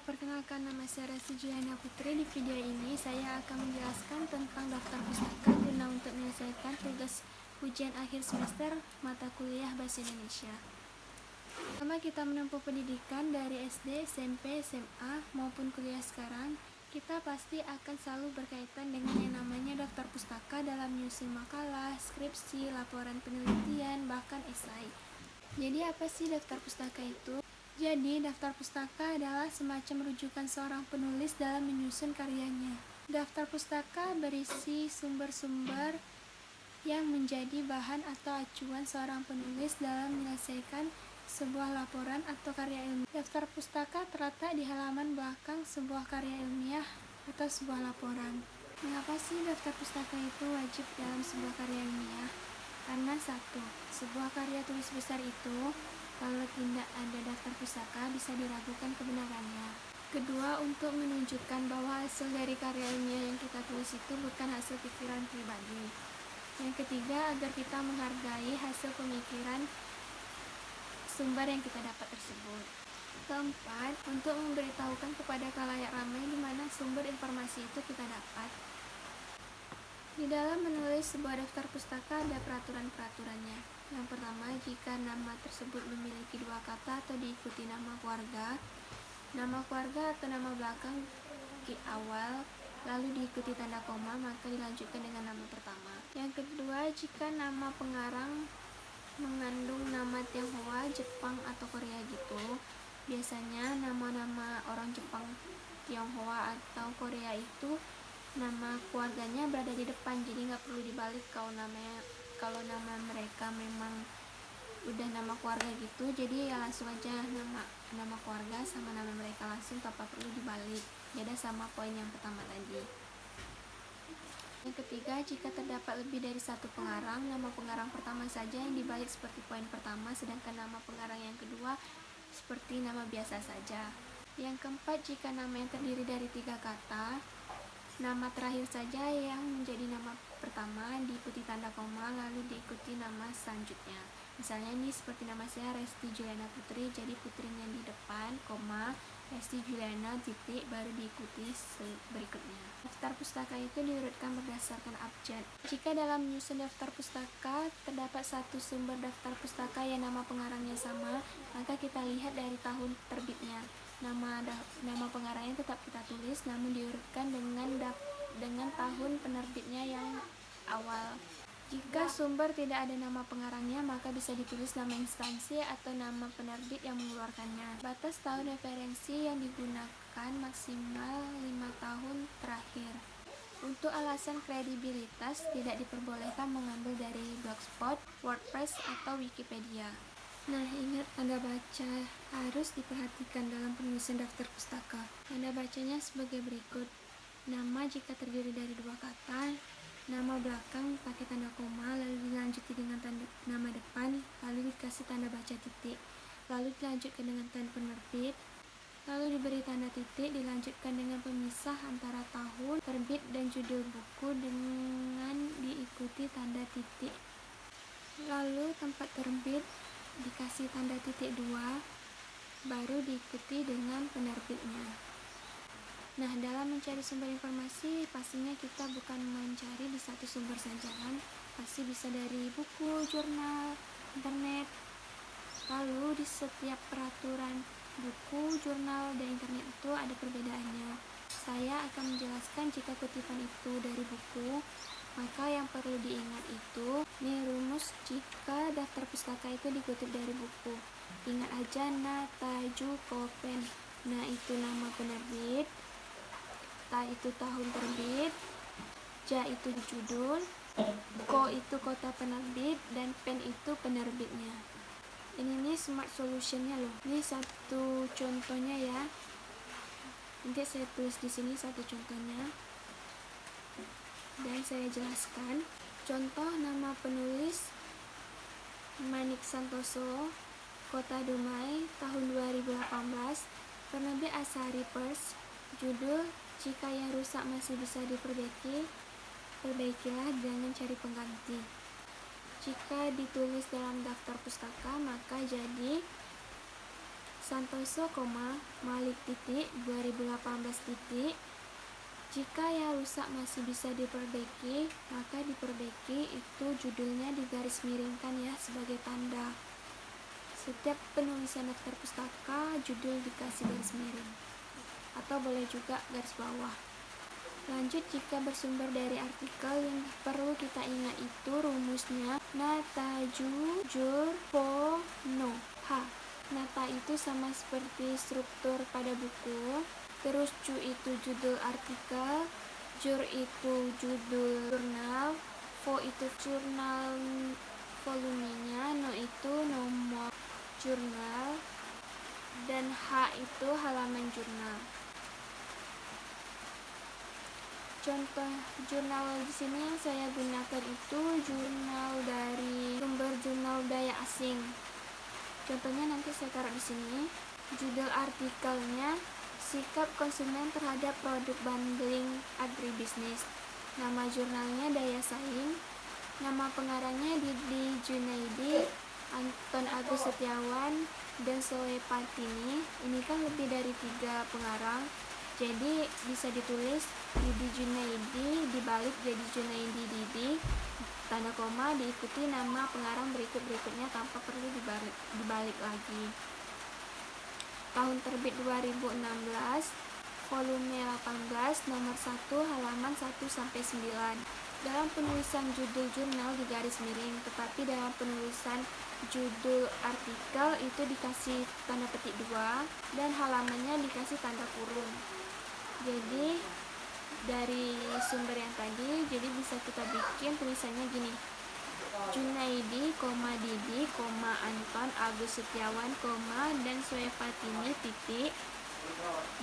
perkenalkan, nama saya Resti Juliana Putri. Di video ini saya akan menjelaskan tentang daftar pustaka guna untuk menyelesaikan tugas ujian akhir semester mata kuliah Bahasa Indonesia. Selama kita menempuh pendidikan dari SD, SMP, SMA maupun kuliah sekarang, kita pasti akan selalu berkaitan dengan yang namanya daftar pustaka dalam menyusun makalah, skripsi, laporan penelitian, bahkan esai. Jadi apa sih daftar pustaka itu? Jadi, daftar pustaka adalah semacam rujukan seorang penulis dalam menyusun karyanya. Daftar pustaka berisi sumber-sumber yang menjadi bahan atau acuan seorang penulis dalam menyelesaikan sebuah laporan atau karya ilmiah. Daftar pustaka terletak di halaman belakang sebuah karya ilmiah atau sebuah laporan. Mengapa sih daftar pustaka itu wajib dalam sebuah karya ilmiah? Karena satu, sebuah karya tulis besar itu kalau tidak ada daftar pustaka bisa diragukan kebenarannya. Kedua, untuk menunjukkan bahwa hasil dari karya ilmiah yang kita tulis itu bukan hasil pikiran pribadi. Yang ketiga, agar kita menghargai hasil pemikiran sumber yang kita dapat tersebut. Keempat, untuk memberitahukan kepada khalayak ramai di mana sumber informasi itu kita dapat. Di dalam menulis sebuah daftar pustaka ada peraturan-peraturannya. Yang pertama, jika nama tersebut memiliki dua kata atau diikuti nama keluarga atau nama belakang di awal, lalu diikuti tanda koma, maka dilanjutkan dengan nama pertama. Yang kedua, jika nama pengarang mengandung nama Tionghoa, Jepang, atau Korea gitu, biasanya nama-nama orang Jepang, Tionghoa, atau Korea itu nama keluarganya berada di depan, jadi nggak perlu dibalik. Kalau nama mereka memang udah nama keluarga gitu, jadi ya langsung aja nama keluarga sama nama mereka langsung tanpa perlu dibalik. Beda sama poin yang pertama tadi. Yang ketiga, jika terdapat lebih dari satu pengarang, nama pengarang pertama saja yang dibalik seperti poin pertama, sedangkan nama pengarang yang kedua seperti nama biasa saja. Yang keempat, jika nama yang terdiri dari 3 kata, nama terakhir saja yang menjadi nama pertama diikuti tanda koma, lalu diikuti nama selanjutnya. Misalnya ini seperti nama saya Resti Juliana Putri, jadi putrinya di depan, koma, Resti Juliana, titik, baru diikuti berikutnya. Daftar pustaka itu diurutkan berdasarkan abjad. Jika dalam menyusun daftar pustaka terdapat satu sumber daftar pustaka yang nama pengarangnya sama, maka kita lihat dari tahun terbitnya. Nama pengarangnya tetap kita tulis, namun diurutkan dengan tahun penerbitnya yang awal. Jika sumber tidak ada nama pengarangnya, maka bisa ditulis nama instansi atau nama penerbit yang mengeluarkannya. Batas tahun referensi yang digunakan maksimal 5 tahun terakhir. Untuk alasan kredibilitas, tidak diperbolehkan mengambil dari Blogspot, WordPress, atau Wikipedia. Nah, ingat tanda baca harus diperhatikan dalam penulisan daftar pustaka. Tanda bacanya sebagai berikut. Nama jika terdiri dari 2 kata, nama belakang pakai tanda koma, lalu dilanjuti dengan nama depan, lalu dikasih tanda baca titik, lalu dilanjutkan dengan tanda penerbit, lalu diberi tanda titik, dilanjutkan dengan pemisah antara tahun terbit dan judul buku dengan diikuti tanda titik, lalu tempat terbit dikasih tanda titik 2, baru diikuti dengan penerbitnya. Nah, dalam mencari sumber informasi, pastinya kita bukan mencari di satu sumber saja kan, pasti bisa dari buku, jurnal, internet. Lalu di setiap peraturan buku, jurnal, dan internet itu ada perbedaannya. Saya akan menjelaskan jika kutipan itu dari buku, maka yang perlu diingat itu, nih rumus jika daftar pustaka itu dikutip dari buku. Ingat aja na, taju, kopen. Nah, itu nama penerbit, ta itu tahun terbit, ja itu judul, ko itu kota penerbit, dan pen itu penerbitnya. Ini nih smart solutionnya loh. Ini satu contohnya ya. Nanti saya tulis di sini satu contohnya. Dan saya jelaskan. Contoh nama penulis Manik Santoso, Kota Dumai, tahun 2018, penerbit Asari Press, judul jika yang rusak masih bisa diperbaiki, perbaikilah dengan cari pengganti. Jika ditulis dalam daftar pustaka, maka jadi Santoso, Malik titik 2018 titik. Jika yang rusak masih bisa diperbaiki, maka diperbaiki itu judulnya digaris-miringkan ya sebagai tanda. Setiap penulisan daftar pustaka, judul dikasih garis miring, atau boleh juga garis bawah. Lanjut, jika bersumber dari artikel, yang perlu kita ingat itu rumusnya nataju jur po no ha. Nata itu sama seperti struktur pada buku, terus ju itu judul artikel, jur itu judul jurnal, po itu jurnal volumenya, no itu nomor jurnal, dan H itu halaman jurnal. Contoh jurnal di sini yang saya gunakan itu jurnal dari sumber jurnal budaya asing. Contohnya nanti saya taruh di sini. Judul artikelnya sikap konsumen terhadap produk bundling agribisnis. Nama jurnalnya Daya Saing. Nama pengarangnya Didi Junaidi, Anton Agus Setiawan, dan Zoe Partini. Ini kan lebih dari 3 pengarang, jadi bisa ditulis Didi Junaidi dibalik jadi Junaidi Didi, tanda koma, diikuti nama pengarang berikutnya tanpa perlu dibalik lagi. Tahun terbit 2016, volume 18, nomor 1, halaman 1-9. Dalam penulisan judul jurnal di garis miring, tetapi dalam penulisan judul artikel itu dikasih tanda petik 2 dan halamannya dikasih tanda kurung. Jadi dari sumber yang tadi, jadi bisa kita bikin tulisannya gini: Junaidi, Didi, Anton Agus Setiawan, dan Zoe Partini titik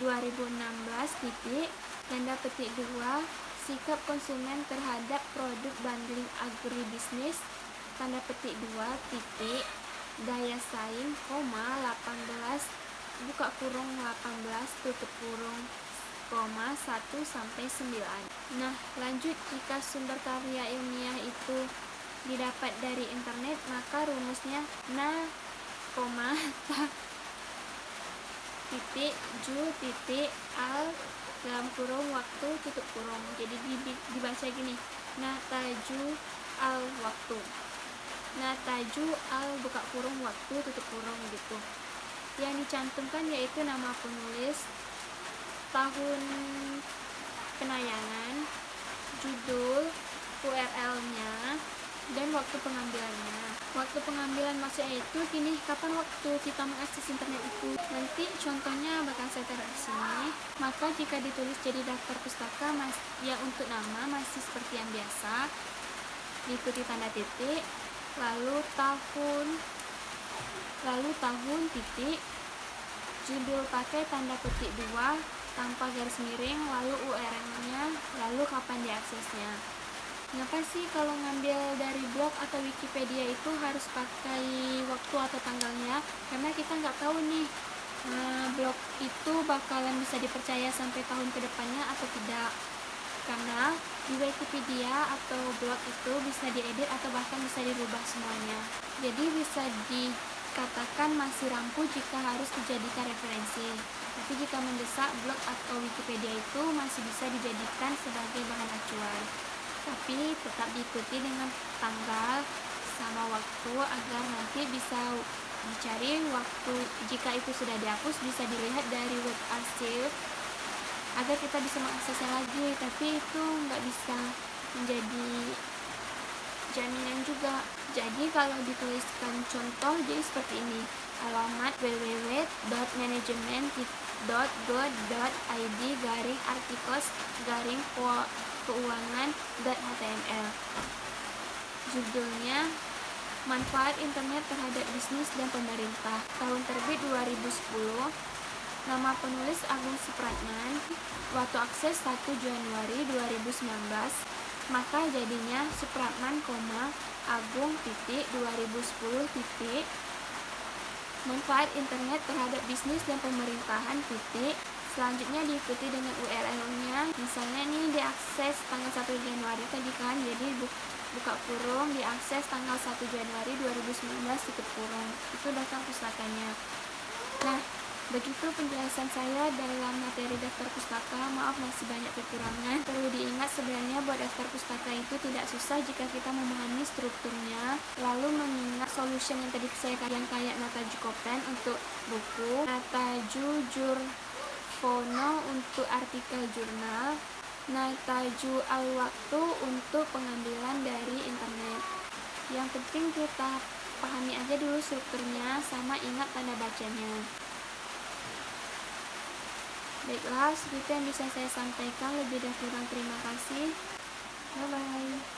2016 titik, tanda petik 2, sikap konsumen terhadap produk bundling agribisnis, tanda petik 2 titik, daya saing, 18, buka kurung 18, tutup kurung, 1-9. Nah, lanjut, jika sumber karya ilmiah itu didapat dari internet, maka rumusnya ta titik ju titik al dalam kurung waktu tutup kurung. Jadi dibaca gini, nataju al waktu, nataju al buka kurung waktu tutup kurung gitu. Yang dicantumkan yaitu nama penulis, tahun penayangan, judul, URL-nya, dan waktu pengambilannya. Waktu pengambilan maksudnya itu gini, kapan waktu kita mengakses internet itu. Nanti contohnya bakal saya taruh di sini. Maka jika ditulis jadi daftar pustaka, yang untuk nama masih seperti yang biasa, diikuti tanda titik, lalu tahun titik, judul pakai tanda petik 2 tanpa garis miring, lalu URL-nya, lalu kapan diaksesnya. Kenapa sih kalau ngambil dari blog atau Wikipedia itu harus pakai waktu atau tanggalnya? Karena kita nggak tahu nih, blog itu bakalan bisa dipercaya sampai tahun kedepannya atau tidak. Karena di Wikipedia atau blog itu bisa diedit atau bahkan bisa dirubah semuanya. Jadi bisa dikatakan masih rampung jika harus dijadikan referensi. Tapi jika mendesak, blog atau Wikipedia itu masih bisa dijadikan sebagai bahan acuan. Tapi tetap diikuti dengan tanggal sama waktu agar nanti bisa dicari waktu. Jika itu sudah dihapus, bisa dilihat dari web archive agar kita bisa mengaksesnya lagi. Tapi itu nggak bisa menjadi jaminan juga. Jadi kalau dituliskan contoh, jadi seperti ini: alamat www.manajemen.go.id/articles/keuangan.html. Judulnya Manfaat Internet Terhadap Bisnis dan Pemerintah. Tahun terbit 2010. Nama penulis Agung Supratman. Waktu akses 1 Januari 2019. Maka jadinya Supratman, Agung titik 2010 titik. Manfaat internet terhadap bisnis dan pemerintahan titik. Selanjutnya diikuti dengan URL-nya. Misalnya nih diakses tanggal 1 Januari tadi kan, jadi buka kurung, diakses tanggal 1 Januari 2019 tutup kurung. Itu daftar pustakanya. Nah, begitu penjelasan saya dalam materi daftar pustaka. Maaf masih banyak kekurangan. Perlu diingat sebenarnya buat daftar pustaka itu tidak susah jika kita memahami strukturnya, lalu mengingat solution yang tadi saya katakan kayak Nataju Kopen untuk buku, Nataju Jurfono untuk artikel jurnal, Nataju Al-Waktu untuk pengambilan dari internet. Yang penting kita pahami aja dulu strukturnya sama ingat tanda bacanya. Baiklah, segitu yang bisa saya sampaikan. Lebih dan kurang terima kasih. Bye-bye.